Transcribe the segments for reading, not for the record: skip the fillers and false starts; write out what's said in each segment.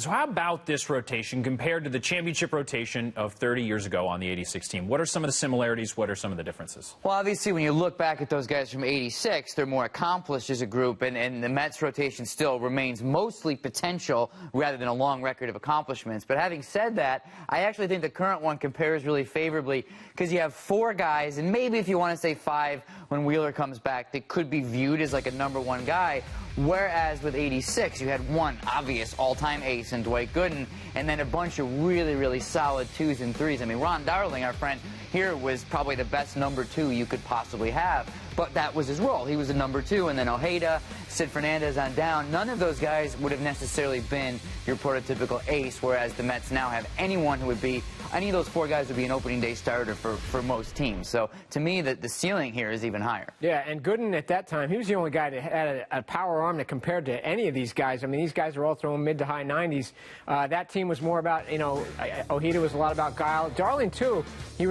So how about this rotation compared to the championship rotation of 30 years ago on the 86 team? What are some of the similarities? What are some of the differences? Well, obviously, when you look back at those guys from 86, they're more accomplished as a group, and the Mets rotation still remains mostly potential rather than a long record of accomplishments. But having said that, I actually think the current one compares really favorably because you have 4 guys, and maybe if you want to say 5 when Wheeler comes back, that could be viewed as like a #1 guy. Whereas with 86, you had one obvious all-time ace in Dwight Gooden, and then a bunch of really, really solid 2s and 3s. I mean, Ron Darling, our friend here, was probably the best #2 you could possibly have. But that was his role. He was a #2, and then Ojeda, Sid Fernandez on down. None of those guys would have necessarily been your prototypical ace, whereas the Mets now have anyone who would be, any of those 4 guys would be an opening day starter for most teams. So to me, the ceiling here is even higher. Yeah, and Gooden at that time, he was the only guy that had a power arm that compared to any of these guys. I mean, these guys are all throwing mid to high 90s. That team was more about, you know, Ojeda was a lot about guile. Darling, too, he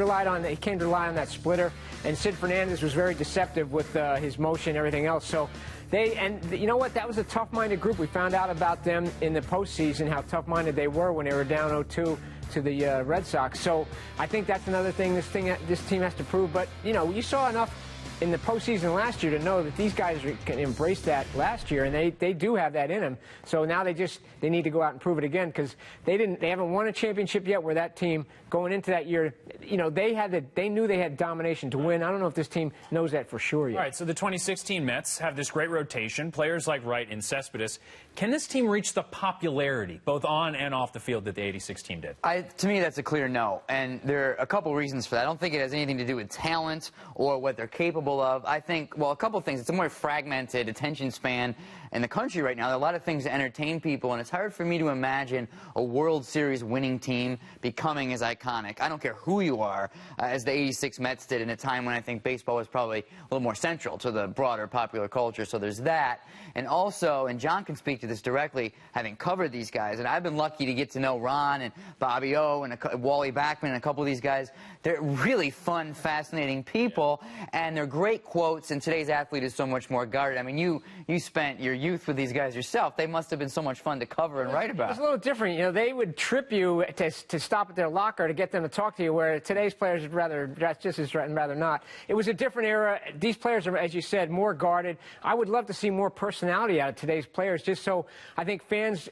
came to rely on that splitter, and Sid Fernandez was very deceptive with his motion and everything else. So you know what? That was a tough-minded group. We found out about them in the postseason, how tough-minded they were when they were down 0-2 to the Red Sox. So I think that's another thing this team has to prove. But, you know, you saw enough in the postseason last year to know that these guys can embrace that last year, and they do have that in them. So now they need to go out and prove it again, because they haven't won a championship yet. Where that team going into that year, you know, they knew they had domination to win. I don't know if this team knows that for sure yet. All right, so the 2016 Mets have this great rotation, players like Wright and Cespedes. Can this team reach the popularity, both on and off the field, that the 86 team did? To me, that's a clear no, and there are a couple reasons for that. I don't think it has anything to do with talent or what they're capable of. I think, well, a couple of things. It's a more fragmented attention span in the country right now. There are a lot of things to entertain people, and it's hard for me to imagine a World Series winning team becoming as iconic. I don't care who you are, as the 86 Mets did in a time when I think baseball was probably a little more central to the broader popular culture. So there's that. And also, and John can speak to this directly, having covered these guys, and I've been lucky to get to know Ron and Bobby O and Wally Backman and a couple of these guys. They're really fun, fascinating people, and they're great quotes, and today's athlete is so much more guarded. I mean, you spent your youth with these guys yourself. They must have been so much fun to cover and write about. It's a little different. You know, they would trip you to stop at their locker to get them to talk to you, where today's players would rather, that's just as rather not. It was a different era. These players are, as you said, more guarded. I would love to see more personality out of today's players, just so I think fans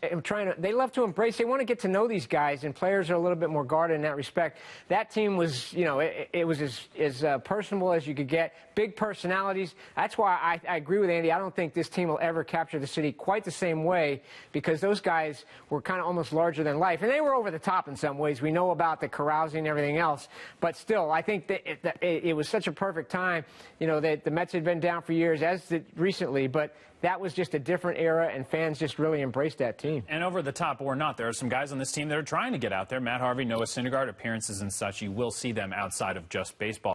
they love to embrace, they want to get to know these guys, and players are a little bit more guarded in that respect. That team was, you know, it was as personable as you could get. Big personalities. That's why I agree with Andy. I don't think this team will ever capture the city quite the same way, because those guys were kind of almost larger than life, and they were over the top in some ways. We know about the carousing and everything else, but still, I think that it was such a perfect time. You know, that the Mets had been down for years, as did recently, but that was just a different era, and fans just really embraced that team. And over the top or not, there are some guys on this team that are trying to get out there. Matt Harvey, Noah Syndergaard, appearances and such. You will see them outside of just baseball.